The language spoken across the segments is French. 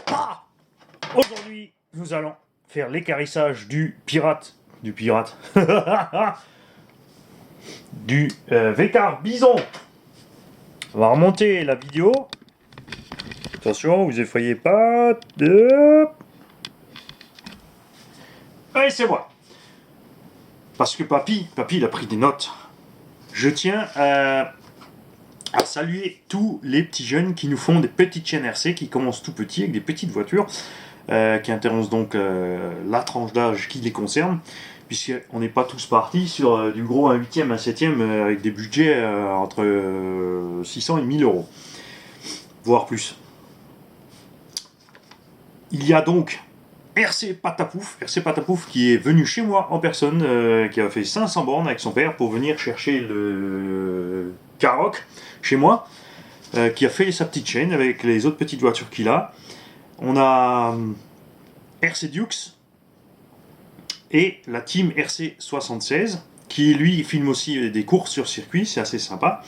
Ah, aujourd'hui, nous allons faire l'équarrissage du pirate. Du Vécar Bison. On va remonter la vidéo. Attention, vous effrayez pas. Allez, c'est moi. Parce que papy, il a pris des notes. Je tiens à saluer tous les petits jeunes qui nous font des petites chaînes RC, qui commencent tout petits avec des petites voitures, qui intéressent donc la tranche d'âge qui les concerne, puisqu'on n'est pas tous partis sur du gros 1 8e, 1 7e, avec des budgets entre 600 et 1000 euros, voire plus. Il y a donc RC Patapouf qui est venu chez moi en personne, qui a fait 500 bornes avec son père pour venir chercher le Karoq chez moi, qui a fait sa petite chaîne avec les autres petites voitures qu'il a. On a RC Dukes et la team RC 76 qui lui filme aussi des courses sur circuit, c'est assez sympa.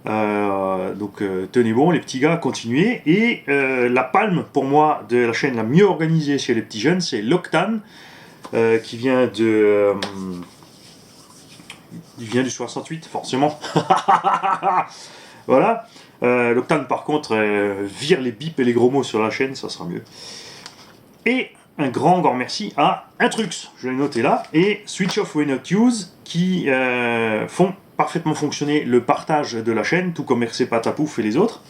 Donc tenez bon les petits gars, continuez. Et la palme pour moi de la chaîne la mieux organisée chez les petits jeunes, c'est l'Octane, qui vient de il vient du 68 forcément. Voilà. L'Octane par contre vire les bips et les gros mots sur la chaîne, ça sera mieux. Et un grand merci à Intrux, je l'ai noté là, et Switch Off We Not Use, qui font parfaitement fonctionner le partage de la chaîne, tout comme RC Patapouf et les autres,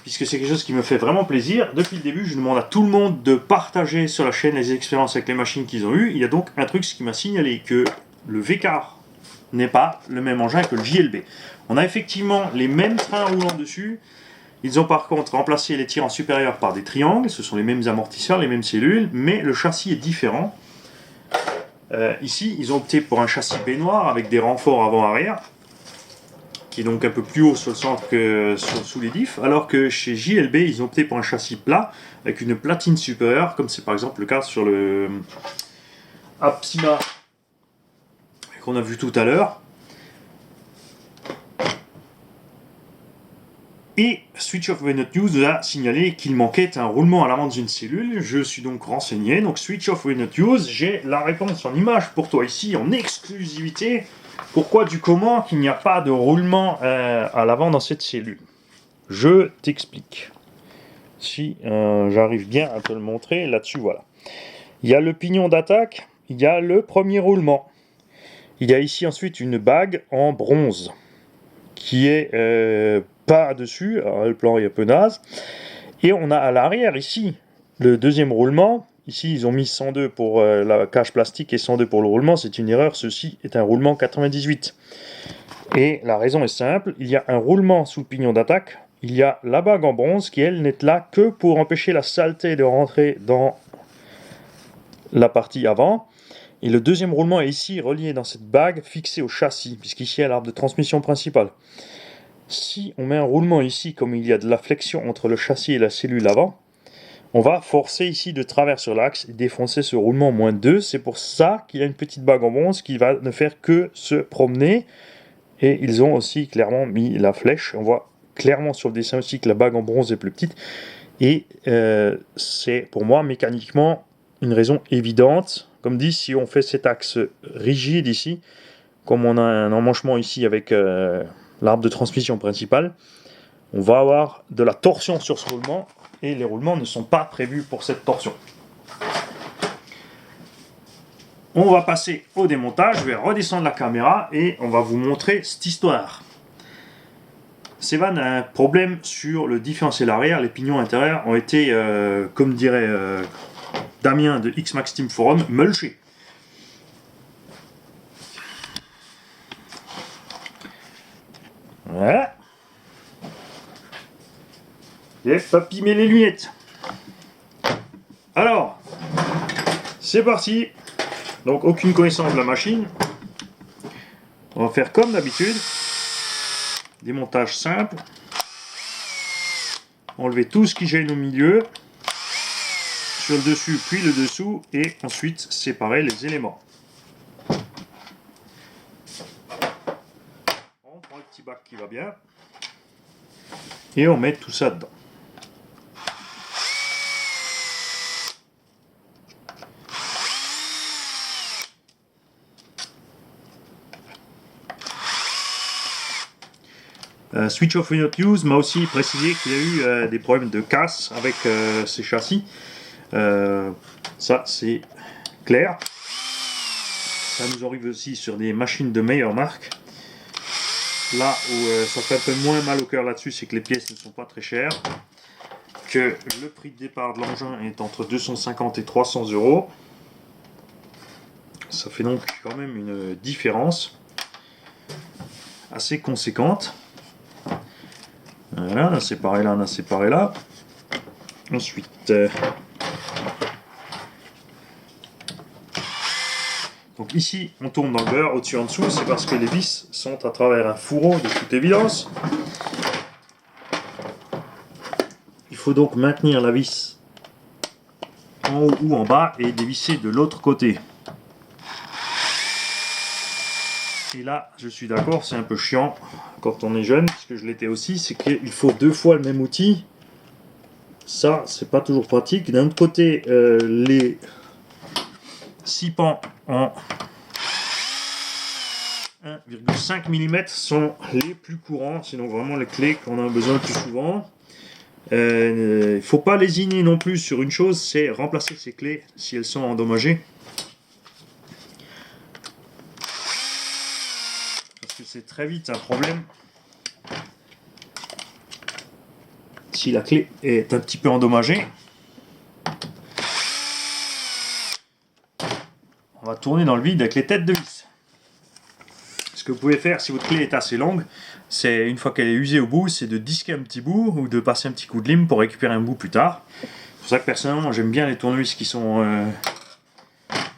puisque c'est quelque chose qui me fait vraiment plaisir. Depuis le début, je demande à tout le monde de partager sur la chaîne les expériences avec les machines qu'ils ont eues. Il y a donc Intrux qui m'a signalé que le Vécar n'est pas le même engin que le JLB. On a effectivement les mêmes trains roulant dessus. Ils ont par contre remplacé les tirants supérieurs par des triangles, ce sont les mêmes amortisseurs, les mêmes cellules, mais le châssis est différent. Ici, ils ont opté pour un châssis baignoire avec des renforts avant-arrière, qui est donc un peu plus haut sur le centre que sous les diffs, alors que chez JLB, ils ont opté pour un châssis plat, avec une platine supérieure, comme c'est par exemple le cas sur le Apsima qu'on a vu tout à l'heure. Et Switch Off We Not Use nous a signalé qu'il manquait un roulement à l'avant d'une cellule. Je suis donc renseigné. Donc Switch Off We Not Use, j'ai la réponse en image pour toi ici en exclusivité. Pourquoi du comment qu'il n'y a pas de roulement à l'avant dans cette cellule? Je t'explique. Si j'arrive bien à te le montrer, là-dessus, voilà. Il y a le pignon d'attaque, il y a le premier roulement. Il y a ici ensuite une bague en bronze qui est pas dessus, alors le plan est un peu naze, et on a à l'arrière ici le deuxième roulement. Ici ils ont mis 102 pour la cage plastique et 102 pour le roulement, c'est une erreur, ceci est un roulement 98. Et la raison est simple, il y a un roulement sous le pignon d'attaque, il y a la bague en bronze qui elle n'est là que pour empêcher la saleté de rentrer dans la partie avant. Et le deuxième roulement est ici relié dans cette bague fixée au châssis, puisqu'ici il y a l'arbre de transmission principal. Si on met un roulement ici, comme il y a de la flexion entre le châssis et la cellule avant, on va forcer ici de travers sur l'axe et défoncer ce roulement -2. C'est pour ça qu'il y a une petite bague en bronze qui va ne faire que se promener. Et ils ont aussi clairement mis la flèche. On voit clairement sur le dessin aussi que la bague en bronze est plus petite. Et c'est pour moi mécaniquement une raison évidente. Comme dit, si on fait cet axe rigide ici, comme on a un emmanchement ici avec l'arbre de transmission principal, on va avoir de la torsion sur ce roulement et les roulements ne sont pas prévus pour cette torsion. On va passer au démontage, je vais redescendre la caméra et on va vous montrer cette histoire. Sevan a un problème sur le différentiel arrière, les pignons intérieurs ont été, comme dirait Damien de Xmax Team Forum, mulchés. Voilà. Et papy met les lunettes. Alors, c'est parti. Donc aucune connaissance de la machine. On va faire comme d'habitude. Démontage simple. Enlever tout ce qui gêne au milieu. Sur le dessus puis le dessous. Et ensuite séparer les éléments. On prend le petit bac qui va bien. Et on met tout ça dedans. Switch Off Will Not Use m'a aussi précisé qu'il y a eu des problèmes de casse avec ces châssis. Ça c'est clair. Ça nous arrive aussi sur des machines de meilleure marque. Là où ça fait un peu moins mal au cœur là-dessus, c'est que les pièces ne sont pas très chères. Que le prix de départ de l'engin est entre 250 et 300 €. Ça fait donc quand même une différence assez conséquente. Voilà, on a séparé là, on a séparé là. Ensuite, donc ici on tourne dans le beurre, au-dessus en dessous, c'est parce que les vis sont à travers un fourreau de toute évidence. Il faut donc maintenir la vis en haut ou en bas et dévisser de l'autre côté. Et là, je suis d'accord, c'est un peu chiant quand on est jeune, parce que je l'étais aussi, c'est qu'il faut 2 fois le même outil. Ça, c'est pas toujours pratique. D'un autre côté, les 6 pans en 1,5 mm sont les plus courants, sinon vraiment les clés qu'on a besoin le plus souvent. Il ne faut pas lésiner non plus sur une chose, c'est remplacer ces clés si elles sont endommagées. Parce que c'est très vite un problème. Si la clé est un petit peu endommagée, on va tourner dans le vide avec les têtes de vis. Ce que vous pouvez faire si votre clé est assez longue, c'est une fois qu'elle est usée au bout, c'est de disquer un petit bout ou de passer un petit coup de lime pour récupérer un bout plus tard. C'est pour ça que personnellement j'aime bien les tournevis qui sont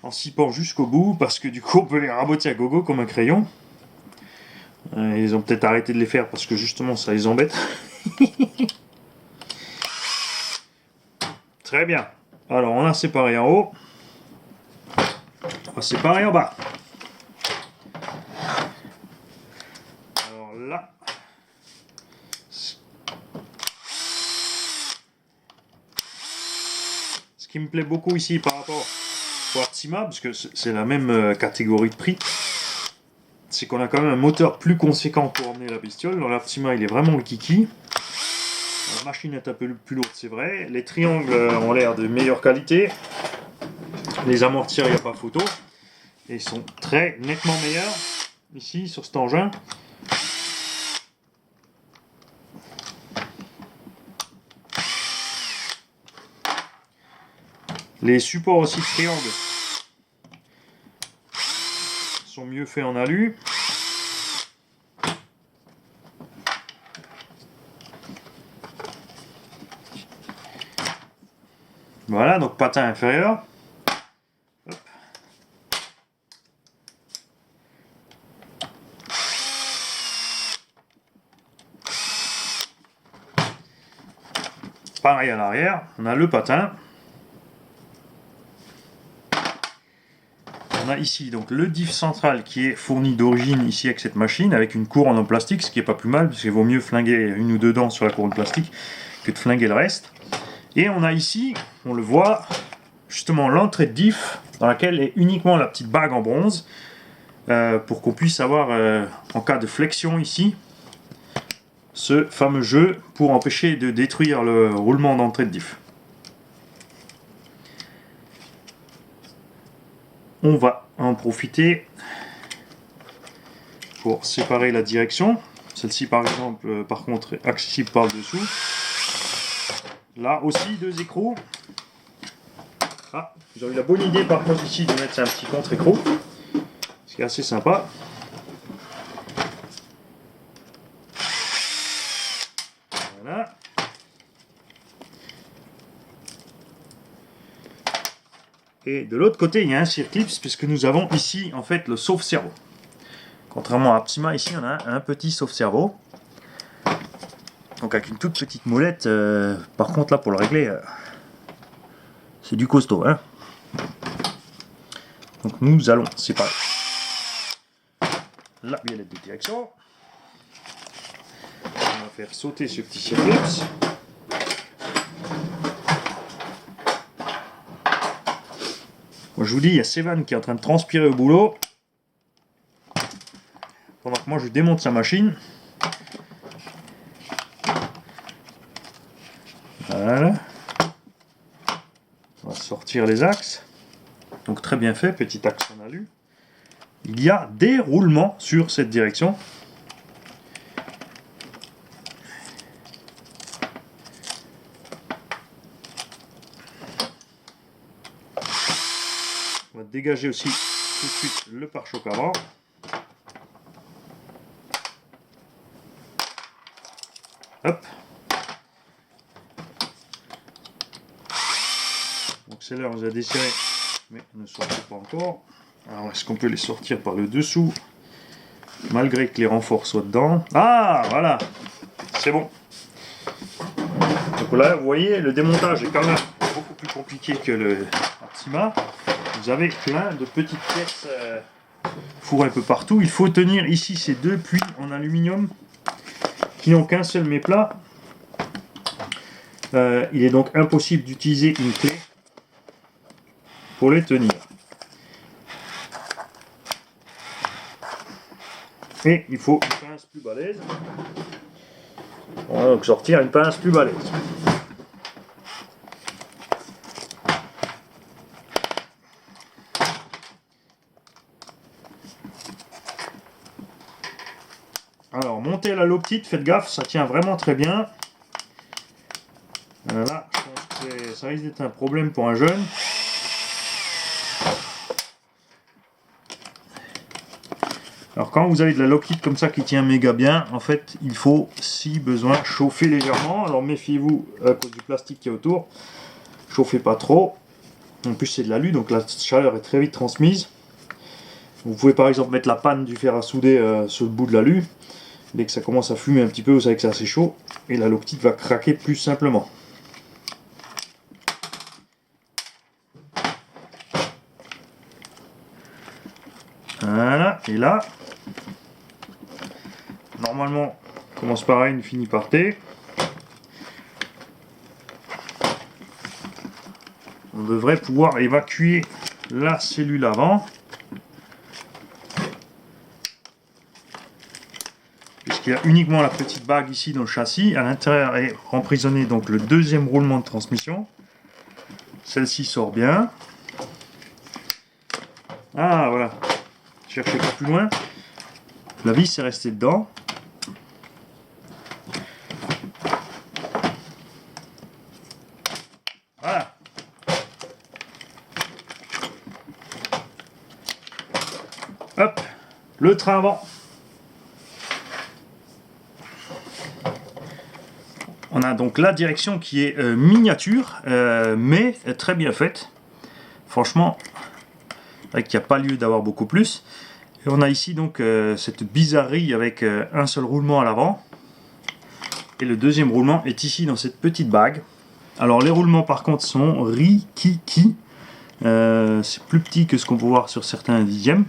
en 6 pans jusqu'au bout, parce que du coup on peut les raboter à gogo comme un crayon. Ils ont peut-être arrêté de les faire parce que justement ça les embête. Très bien. Alors on a séparé en haut. On va séparer en bas. Alors là. Ce qui me plaît beaucoup ici par rapport au Artsima, parce que c'est la même catégorie de prix, c'est qu'on a quand même un moteur plus conséquent pour emmener la bestiole. Dans l'Artsima, il est vraiment le kiki. La machine est un peu plus lourde, c'est vrai. Les triangles ont l'air de meilleure qualité. Les amortisseurs, il n'y a pas photo. Et ils sont très nettement meilleurs ici sur cet engin. Les supports aussi de triangle sont mieux faits en alu. Voilà, donc patin inférieur. Hop. Pareil à l'arrière, on a le patin. On a ici donc le diff central qui est fourni d'origine ici avec cette machine, avec une couronne en plastique, ce qui est pas plus mal, parce qu'il vaut mieux flinguer une ou deux dents sur la couronne plastique que de flinguer le reste. Et on a ici, on le voit, justement l'entrée de diff, dans laquelle est uniquement la petite bague en bronze, pour qu'on puisse avoir, en cas de flexion ici, ce fameux jeu pour empêcher de détruire le roulement d'entrée de diff. On va en profiter pour séparer la direction. Celle-ci par exemple, par contre, est accessible par le dessous. Là aussi, 2 écrous. Ah, j'ai eu la bonne idée par contre ici de mettre un petit contre-écrou, ce qui est assez sympa. Voilà. Et de l'autre côté, il y a un circlips, puisque nous avons ici en fait le sauve-cerveau. Contrairement à Artsima, ici on a un petit sauve-cerveau. Donc avec une toute petite molette. Par contre là pour le régler, c'est du costaud. Hein. Donc nous allons séparer la biellette de direction. On va faire sauter ce petit circlips. Moi, je vous dis, il y a Sévan qui est en train de transpirer au boulot. Pendant que moi je démonte sa machine. Voilà. On va sortir les axes. Donc très bien fait, petit axe en alu. Il y a des roulements sur cette direction. On va dégager aussi tout de suite le pare-choc avant. Hop. Donc c'est là, on les a desserrés, mais ne sortent pas encore. Alors est-ce qu'on peut les sortir par le dessous, malgré que les renforts soient dedans? Ah, voilà, c'est bon. Donc là, vous voyez, le démontage est quand même beaucoup plus compliqué que le Artima. Vous avez plein de petites pièces fourrées un peu partout. Il faut tenir ici ces deux puits en aluminium qui n'ont qu'un seul méplat. Il est donc impossible d'utiliser une clé pour les tenir. Et il faut une pince plus balèze. On va donc sortir une pince plus balèze. Alors, montez la low petite, faites gaffe, ça tient vraiment très bien. Là, je pense que ça risque d'être un problème pour un jeune. Alors quand vous avez de la low kit comme ça qui tient méga bien, en fait il faut si besoin chauffer légèrement. Alors méfiez-vous à cause du plastique qui est autour, chauffez pas trop. En plus c'est de l'alu donc la chaleur est très vite transmise. Vous pouvez par exemple mettre la panne du fer à souder sur le bout de l'alu. Dès que ça commence à fumer un petit peu, vous savez que c'est assez chaud et la low kit va craquer plus simplement. Voilà, et là, normalement, on commence par A, on finit par T. On devrait pouvoir évacuer la cellule avant. Puisqu'il y a uniquement la petite bague ici dans le châssis. À l'intérieur est emprisonné donc le deuxième roulement de transmission. Celle-ci sort bien. Ah voilà. Cherchez pas plus loin. La vis est restée dedans. Voilà. Hop. Le train avant. On a donc la direction qui est miniature, mais très bien faite. Franchement, il n'y a pas lieu d'avoir beaucoup plus. Et on a ici donc cette bizarrerie avec un seul roulement à l'avant. Et le deuxième roulement est ici dans cette petite bague. Alors les roulements par contre sont rikiki. C'est plus petit que ce qu'on peut voir sur certains dixièmes.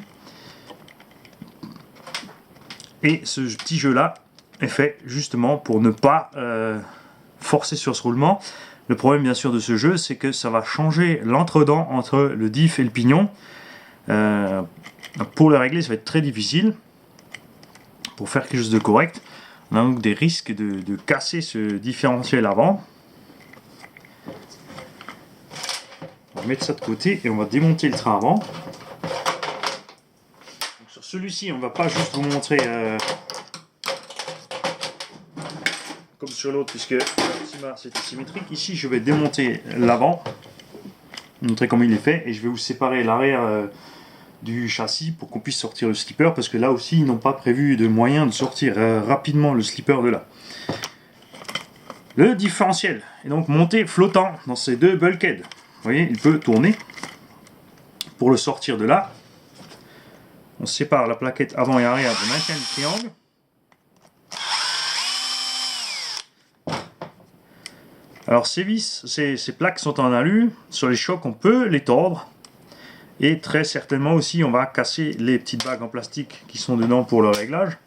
Et ce petit jeu là est fait justement pour ne pas forcer sur ce roulement. Le problème bien sûr de ce jeu, c'est que ça va changer l'entredent entre le diff et le pignon. Pour le régler, ça va être très difficile. Pour faire quelque chose de correct, on a donc des risques de casser ce différentiel avant. On va mettre ça de côté et on va démonter le train avant. Donc sur celui-ci, on ne va pas juste vous montrer comme sur l'autre, puisque c'est symétrique. Ici, je vais démonter l'avant, montrer comment il est fait, et je vais vous séparer l'arrière du châssis pour qu'on puisse sortir le slipper, parce que là aussi ils n'ont pas prévu de moyen de sortir rapidement le slipper de là. Le différentiel est donc monté flottant dans ces deux bulkheads. Vous voyez, il peut tourner. Pour le sortir de là, on sépare la plaquette avant et arrière de maintien du triangle. Alors ces vis, ces plaques sont en alu. Sur les chocs, on peut les tordre. Et très certainement aussi, on va casser les petites bagues en plastique qui sont dedans pour le réglage.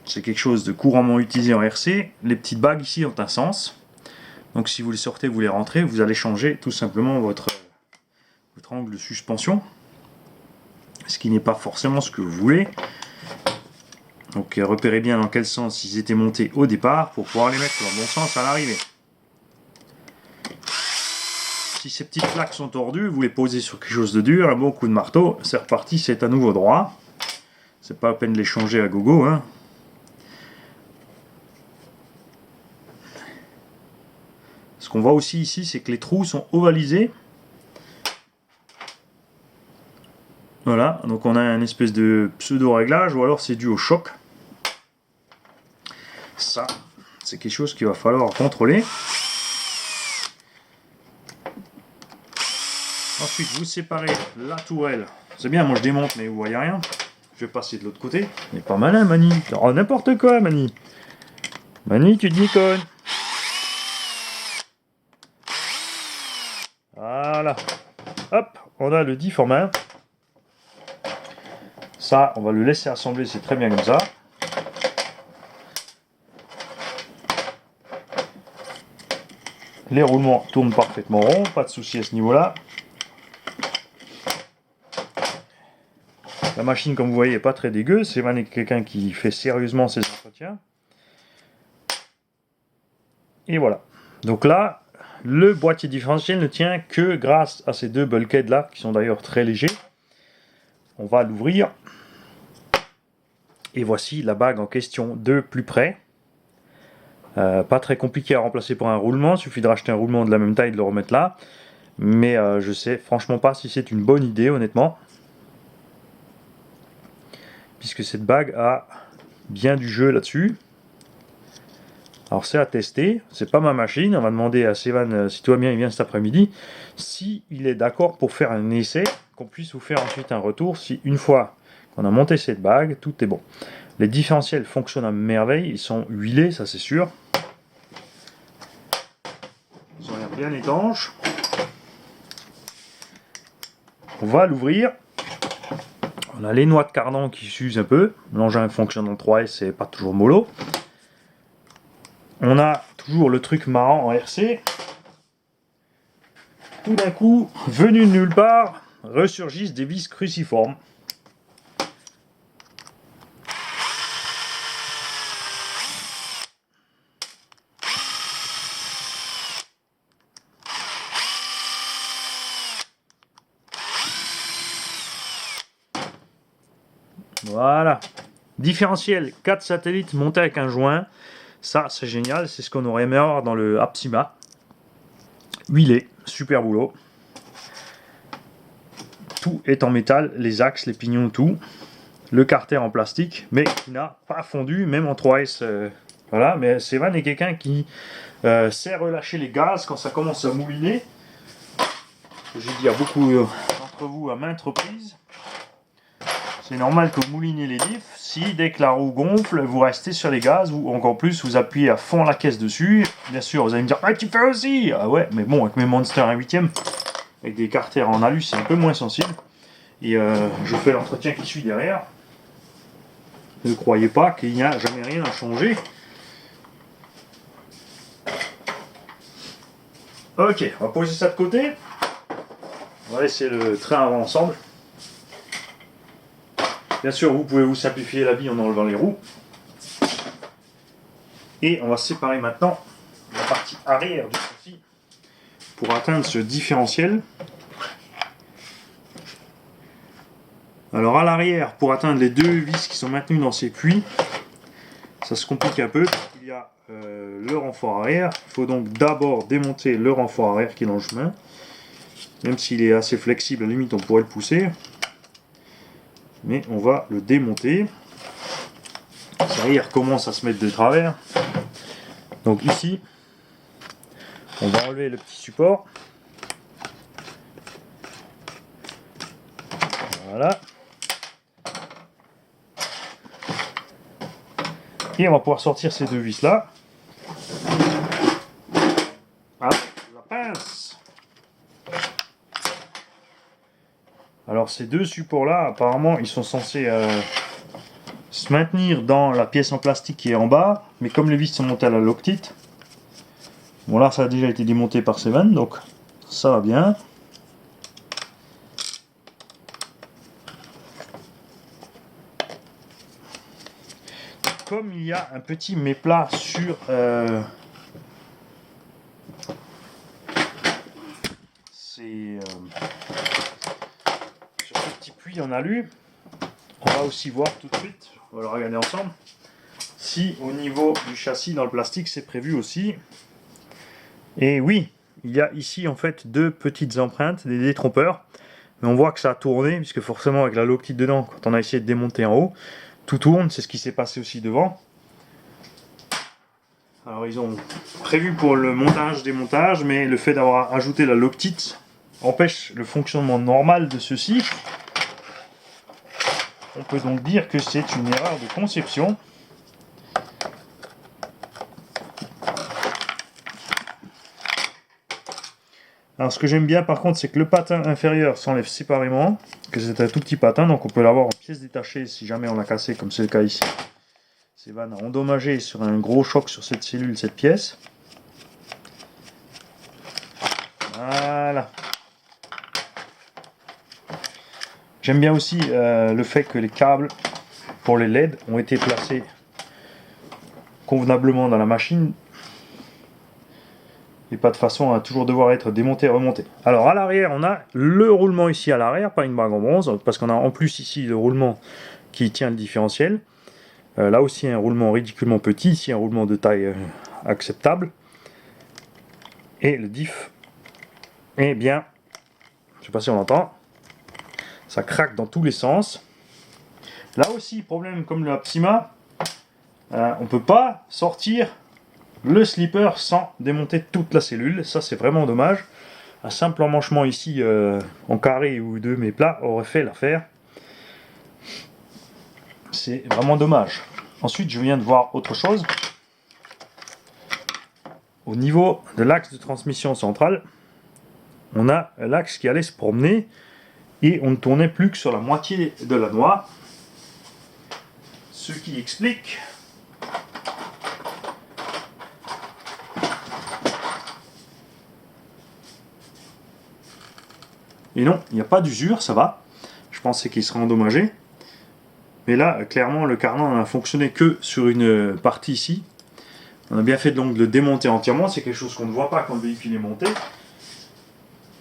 C'est quelque chose de couramment utilisé en RC. Les petites bagues ici ont un sens. Donc si vous les sortez, vous les rentrez, vous allez changer tout simplement votre angle de suspension. Ce qui n'est pas forcément ce que vous voulez. Donc repérez bien dans quel sens ils étaient montés au départ pour pouvoir les mettre dans le bon sens à l'arrivée. Si ces petites plaques sont tordues, vous les posez sur quelque chose de dur, un bon coup de marteau, c'est reparti, c'est à nouveau droit. C'est pas la peine de les changer à gogo, hein. Ce qu'on voit aussi ici, c'est que les trous sont ovalisés. Voilà, donc on a un espèce de pseudo-réglage, ou alors c'est dû au choc. Ça, c'est quelque chose qu'il va falloir contrôler. Ensuite, vous séparez la tourelle. C'est bien, moi je démonte, mais vous voyez rien. Je vais passer de l'autre côté. Mais pas malin, Mani. Oh, n'importe quoi, Mani. Mani, tu déconnes. Voilà. Hop, on a le dit format. Ça, on va le laisser assembler, c'est très bien comme ça. Les roulements tournent parfaitement rond, pas de souci à ce niveau-là. La machine, comme vous voyez, n'est pas très dégueu. C'est vraiment quelqu'un qui fait sérieusement ses entretiens. Et voilà. Donc là, le boîtier différentiel ne tient que grâce à ces deux bulkheads là, qui sont d'ailleurs très légers. On va l'ouvrir. Et voici la bague en question de plus près. Pas très compliqué à remplacer pour un roulement. Il suffit de racheter un roulement de la même taille et de le remettre là. Mais je sais franchement pas si c'est une bonne idée, honnêtement. Puisque cette bague a bien du jeu là-dessus. Alors c'est à tester, c'est pas ma machine, on va demander à Sévan, si tout va bien, il vient cet après-midi, si il est d'accord pour faire un essai, qu'on puisse vous faire ensuite un retour, si une fois qu'on a monté cette bague, tout est bon. Les différentiels fonctionnent à merveille, ils sont huilés, ça c'est sûr. Ils ont l'air bien étanches. On va l'ouvrir. On a les noix de cardan qui s'usent un peu, l'engin fonctionne en 3S, c'est pas toujours mollo. On a toujours le truc marrant en RC. Tout d'un coup, venu de nulle part, ressurgissent des vis cruciformes. Voilà. Différentiel 4 satellites montés avec un joint. Ça, c'est génial. C'est ce qu'on aurait aimé avoir dans le Apsima. Huilé. Super boulot. Tout est en métal. Les axes, les pignons, tout. Le carter en plastique, mais qui n'a pas fondu, même en 3S. Voilà. Mais Sévan est quelqu'un qui sait relâcher les gaz quand ça commence à mouliner. J'ai dit à beaucoup d'entre vous à maintes reprises. C'est normal que vous moulinez les diffs. Si dès que la roue gonfle, vous restez sur les gaz, ou encore plus, vous appuyez à fond la caisse dessus. Bien sûr, vous allez me dire, ah tu fais aussi. Ah ouais, mais bon, avec mes Monster 1/8, avec des carters en alu, c'est un peu moins sensible. Et je fais l'entretien qui suit derrière. Ne croyez pas qu'il n'y a jamais rien à changer. Ok, on va poser ça de côté. On va laisser le train avant ensemble. Bien sûr, vous pouvez vous simplifier la vie en enlevant les roues. Et on va séparer maintenant la partie arrière du châssis pour atteindre ce différentiel. Alors à l'arrière, pour atteindre les deux vis qui sont maintenues dans ces puits, ça se complique un peu. Il y a le renfort arrière. Il faut donc d'abord démonter le renfort arrière qui est dans le chemin. Même s'il est assez flexible, à la limite on pourrait le pousser. Mais on va le démonter. Ça y est, il recommence à se mettre de travers. Donc ici, on va enlever le petit support. Voilà. Et on va pouvoir sortir ces deux vis là. Avec la pince. Alors ces deux supports là, apparemment, ils sont censés se maintenir dans la pièce en plastique qui est en bas, mais comme les vis sont montées à la Loctite, bon là ça a déjà été démonté par Sévan, donc ça va bien. comme il y a un petit méplat sur sur ce petit puits en alu, on va aussi voir tout de suite, on va le regarder ensemble, si au niveau du châssis dans le plastique c'est prévu aussi. Et oui, il y a ici en fait deux petites empreintes, des détrompeurs, mais on voit que ça a tourné, puisque forcément avec la loctite dedans, quand on a essayé de démonter en haut, tout tourne, c'est ce qui s'est passé aussi devant. Alors ils ont prévu pour le montage-démontage, mais le fait d'avoir ajouté la loctite empêche le fonctionnement normal de ceci. On peut donc dire que c'est une erreur de conception. Alors ce que j'aime bien par contre, c'est que le patin inférieur s'enlève séparément, que c'est un tout petit patin, donc on peut l'avoir en pièces détachées si jamais on l'a cassé, comme c'est le cas ici. C'est vannes endommagé sur un gros choc sur cette cellule, cette pièce. Voilà. J'aime bien aussi le fait que les câbles pour les LED ont été placés convenablement dans la machine et pas de façon à toujours devoir être démonté et remonté. Alors à l'arrière, on a le roulement ici à l'arrière, pas une bague en bronze, parce qu'on a en plus ici le roulement qui tient le différentiel. Là aussi un roulement ridiculement petit, ici un roulement de taille acceptable. Et le diff, eh bien, je sais pas si on l'entend, ça craque dans tous les sens. Là aussi, problème comme le Apsima, on peut pas sortir le slipper sans démonter toute la cellule, ça c'est vraiment dommage. Un simple emmanchement ici en carré ou de mes plats aurait fait l'affaire. C'est vraiment dommage. Ensuite, je viens de voir autre chose. Au niveau de l'axe de transmission centrale, on a l'axe qui allait se promener et on ne tournait plus que sur la moitié de la noix. Ce qui explique et non, il n'y a pas d'usure, ça va. Je pensais qu'il serait endommagé. Mais là, clairement, le cardan n'a fonctionné que sur une partie ici. On a bien fait donc de le démonter entièrement. C'est quelque chose qu'on ne voit pas quand le véhicule est monté.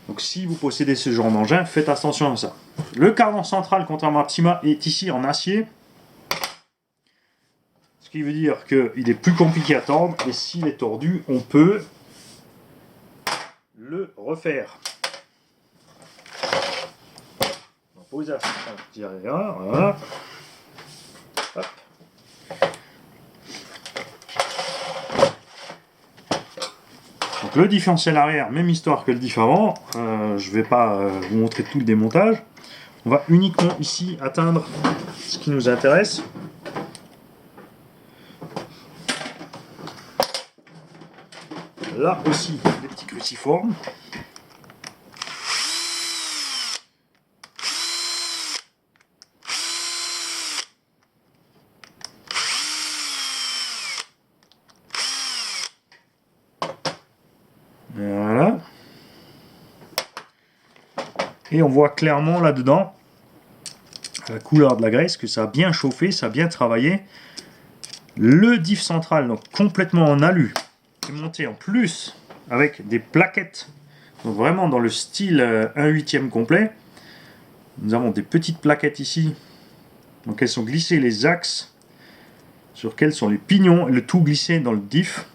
Donc si vous possédez ce genre d'engin, faites attention à ça. Le cardan central, contrairement à Apsima, est ici en acier. Ce qui veut dire qu'il est plus compliqué à tordre. Et s'il est tordu, on peut le refaire. On va poser ça. Voilà. Hop. Donc le différentiel arrière, même histoire que le diff avant, je ne vais pas vous montrer tout le démontage. On va uniquement ici atteindre ce qui nous intéresse. Là aussi, des petits cruciformes. Voilà. Et on voit clairement là-dedans la couleur de la graisse, que ça a bien chauffé, ça a bien travaillé. Le diff central, donc complètement en alu, est monté en plus avec des plaquettes, donc vraiment dans le style 1/8 complet. Nous avons des petites plaquettes ici, donc elles sont glissées les axes sur lesquels sont les pignons, et le tout glissé dans le diff.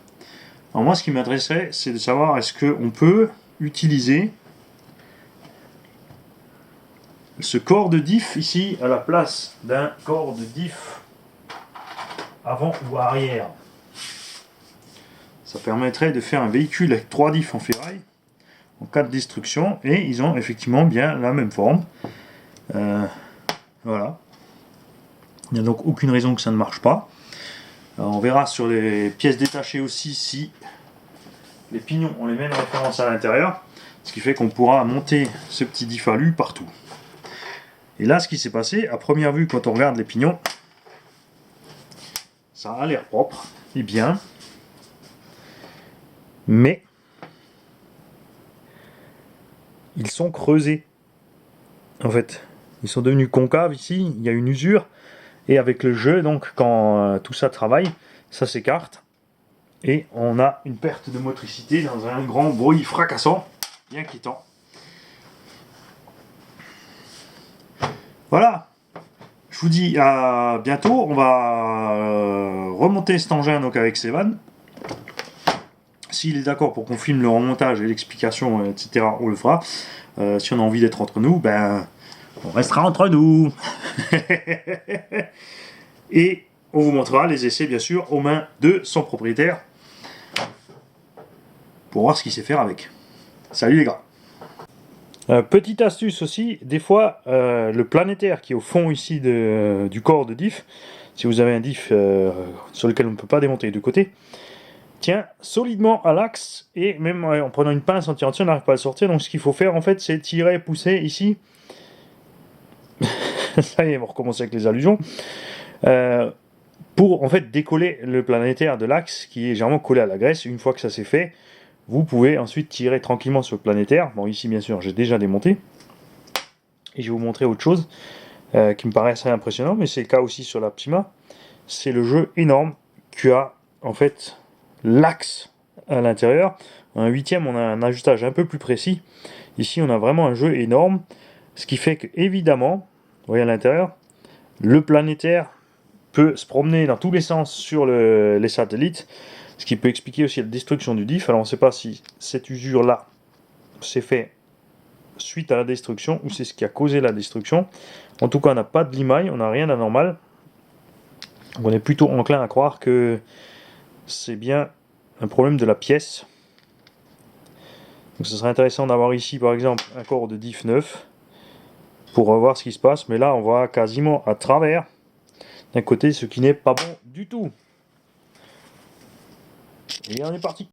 Alors moi, ce qui m'intéresserait, c'est de savoir est-ce qu'on peut utiliser ce corps de diff ici à la place d'un corps de diff avant ou arrière. Ça permettrait de faire un véhicule avec 3 diffs en ferraille en cas de destruction, et ils ont effectivement bien la même forme. Voilà. Il n'y a donc aucune raison que ça ne marche pas. Alors on verra sur les pièces détachées aussi si les pignons ont les mêmes références à l'intérieur, ce qui fait qu'on pourra monter ce petit diff alu partout. Et là, ce qui s'est passé, à première vue, quand on regarde les pignons, ça a l'air propre et bien, mais ils sont creusés. En fait, ils sont devenus concaves ici, il y a une usure, Et avec le jeu, donc quand tout ça travaille, ça s'écarte. Et on a une perte de motricité dans un grand bruit fracassant, bien inquiétant. Voilà, je vous dis à bientôt. On va remonter cet engin donc avec Sevan. S'il est d'accord pour qu'on filme le remontage et l'explication, etc., on le fera. Si on a envie d'être entre nous, ben, on restera entre nous. Et on vous montrera les essais, bien sûr, aux mains de son propriétaire, pour voir ce qu'il sait faire avec. Salut les gars. Petite astuce aussi, des fois le planétaire qui est au fond ici du corps de diff, si vous avez un diff sur lequel on ne peut pas démonter de côté, tient solidement à l'axe, et même en prenant une pince anti-entier on n'arrive pas à le sortir. Donc ce qu'il faut faire en fait, c'est tirer, pousser ici. Ça y est, on recommence avec les allusions. Pour en fait décoller le planétaire de l'axe qui est généralement collé à la graisse. Une fois que ça c'est fait, vous pouvez ensuite tirer tranquillement sur le planétaire. Bon, ici bien sûr j'ai déjà démonté, et je vais vous montrer autre chose qui me paraît assez impressionnant, mais c'est le cas aussi sur la Ptima. C'est le jeu énorme qui a en fait l'axe à l'intérieur. Un 8e, on a un ajustage un peu plus précis. Ici on a vraiment un jeu énorme, ce qui fait que évidemment, vous voyez à l'intérieur, le planétaire peut se promener dans tous les sens sur les satellites, ce qui peut expliquer aussi la destruction du diff. Alors on ne sait pas si cette usure là s'est fait suite à la destruction ou c'est ce qui a causé la destruction. En tout cas, on n'a pas de limaille, on n'a rien d'anormal. On est plutôt enclin à croire que c'est bien un problème de la pièce. Donc ce serait intéressant d'avoir ici par exemple un corps de diff 9 pour voir ce qui se passe, mais là on voit quasiment à travers d'un côté, ce qui n'est pas bon du tout. Et on est parti.